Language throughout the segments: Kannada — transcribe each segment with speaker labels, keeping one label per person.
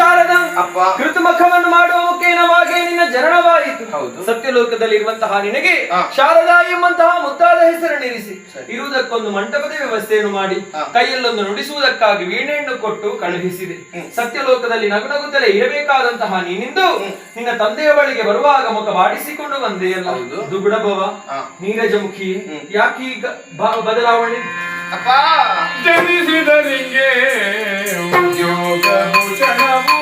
Speaker 1: ಶಾರದ
Speaker 2: ಅಪ್ಪ
Speaker 1: ಕೃತಮಖವನ್ನು ಮಾಡುವ ಮುಖೇನವಾಗಿ ನಿನ್ನ ಜನನವಾಯಿತು. ಸತ್ಯಲೋಕದಲ್ಲಿರುವಂತಹ ನಿನಗೆ ಶಾರದಾ ಎಂಬಂತಹ ಮುದ್ದಾದ ಹೆಸರನ್ನಿರಿಸಿ ಇರುವುದಕ್ಕೊಂದು ಮಂಟಪದ ವ್ಯವಸ್ಥೆಯನ್ನು ಮಾಡಿ ಕೈಯಲ್ಲೊಂದು ನುಡಿಸುವುದಕ್ಕಾಗಿ ವೀಣೆಯನ್ನು ಕೊಟ್ಟು ಕಳುಹಿಸಿದೆ. ಸತ್ಯಲೋಕದಲ್ಲಿ ನಗುನಗುತ್ತಲೇ ಇರಬೇಕಾದಂತಹ ನೀನಿಂದು ನಿನ್ನ ತಂದೆಯ ಬಳಿಗೆ ಬರುವಾಗ ಮುಖ ಬಾಡಿಸಿಕೊಂಡು ಬಂದೆಯಲ್ಲ. ದುಗುಡಭವ ನೀರಜಮುಖಿ ಯಾಕೀಗ ಬದಲಾವಣೆ?
Speaker 2: ಅಪ್ಪ ಜನಿಸಿದರಿಗೆ ಉದ್ಯೋಗ ಭೂಷಣವು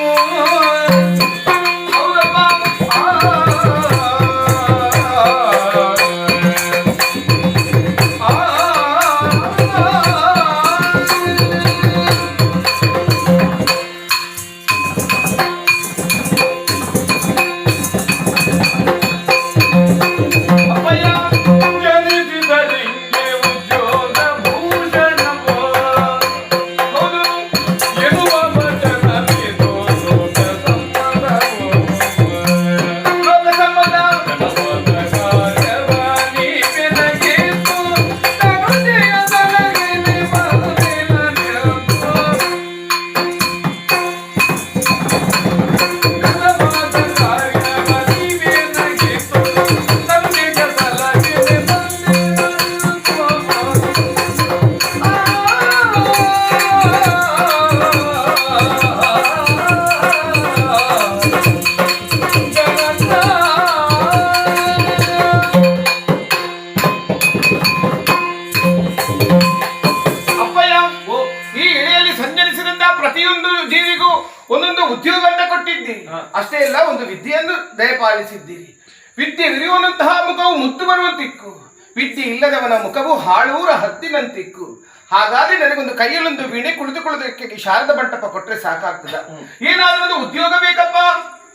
Speaker 2: ಒಂದೊಂದು ಉದ್ಯೋಗವನ್ನು ಕೊಟ್ಟಿದ್ದೀರಿ. ಅಷ್ಟೇ ಅಲ್ಲ, ಒಂದು ವಿದ್ಯೆಯನ್ನು ದಯಪಾಲಿಸಿದ್ದೀರಿ. ವಿದ್ಯೆ ವಿರಿಯುವಂತಹ ಮುಖವು ಮುತ್ತು ಬರುವಂತಿಕ್ಕು, ವಿದ್ಯೆ ಇಲ್ಲದವನ ಮುಖವು ಹಾಳೂರ ಹತ್ತಿನಂತಿಕ್ಕು. ಹಾಗಾಗಿ ನನಗೊಂದು ಕೈಯಲ್ಲೊಂದು ವೀಣೆ ಕುಳಿತುಕೊಳ್ಳೋದಕ್ಕೆ ಶಾರದ ಮಂಟಪ ಕೊಟ್ಟರೆ ಸಾಕಾಗ್ತದ. ಏನಾದ್ರೂ ಒಂದು ಉದ್ಯೋಗ ಬೇಕಪ್ಪ.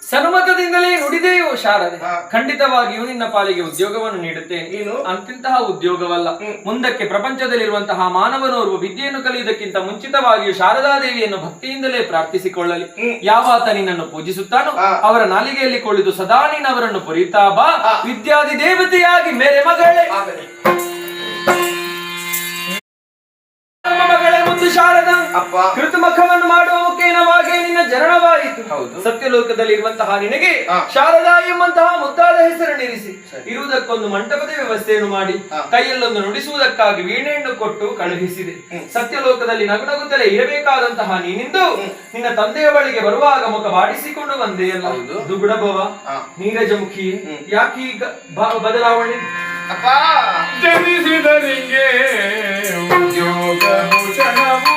Speaker 1: ಸನ್ಮತದಿಂದಲೇ ನುಡಿದೆಯೋ ಶಾರದೆ, ಖಂಡಿತವಾಗಿಯೂ ನಿನ್ನ ಪಾಲಿಗೆ ಉದ್ಯೋಗವನ್ನು ನೀಡುತ್ತೇನೆ.
Speaker 2: ಏನು
Speaker 1: ಅಂತಿಂತಹ ಉದ್ಯೋಗವಲ್ಲ, ಮುಂದಕ್ಕೆ ಪ್ರಪಂಚದಲ್ಲಿರುವಂತಹ ಮಾನವನೋರ್ವ ವಿದ್ಯೆಯನ್ನು ಕಲಿಯುವುದಕ್ಕಿಂತ ಮುಂಚಿತವಾಗಿಯೂ ಶಾರದಾದೇವಿಯನ್ನು ಭಕ್ತಿಯಿಂದಲೇ ಪ್ರಾರ್ಥಿಸಿಕೊಳ್ಳಲಿ. ಯಾವಾತ ನಿನ್ನನ್ನು ಪೂಜಿಸುತ್ತಾನೋ ಅವರ ನಾಲಿಗೆಯಲ್ಲಿ ಕುಳಿತು ಸದಾ ನೀನು ಅವರನ್ನು ಪೊರಿತಾ ಬಾ. ವಿದ್ಯಾದಿ ದೇವತೆಯಾಗಿ ಮೇರೆ ಮಗಳೇ ಶಾರದ ಕೃತಮಖವನ್ನು ಮಾಡುವ ಮುಖೇನವಾಗಿ ನಿನ್ನ ಜನನವಾಯಿತು. ಸತ್ಯಲೋಕದಲ್ಲಿರುವಂತಹ ನಿನಗೆ ಶಾರದಾ ಎಂಬಂತಹ ಮುದ್ದಾದ ಹೆಸರನ್ನಿರಿಸಿ ಇರುವುದಕ್ಕೊಂದು ಮಂಟಪದ ವ್ಯವಸ್ಥೆಯನ್ನು ಮಾಡಿ ಕೈಯಲ್ಲೊಂದು ನುಡಿಸುವುದಕ್ಕಾಗಿ ವೀಣೆಯನ್ನು ಕೊಟ್ಟು ಕಳುಹಿಸಿದೆ. ಸತ್ಯಲೋಕದಲ್ಲಿ ನಗುನಗುತ್ತಲೇ ಇರಬೇಕಾದಂತಹ ನೀನಿಂದು ನಿನ್ನ ತಂದೆಯ ಬಳಿಗೆ ಬರುವಾಗ ಮುಖ ಬಾಡಿಸಿಕೊಂಡು ಬಂದೆಯಲ್ಲ. ದುಗುಡಭವ ನೀರಜಮುಖಿ ಯಾಕೀಗ ಬದಲಾವಣೆ?
Speaker 2: ಅಪ್ಪ ಜನಿಸಿದರಿಗೆ ಉದ್ಯೋಗ ಭೂಷಣವು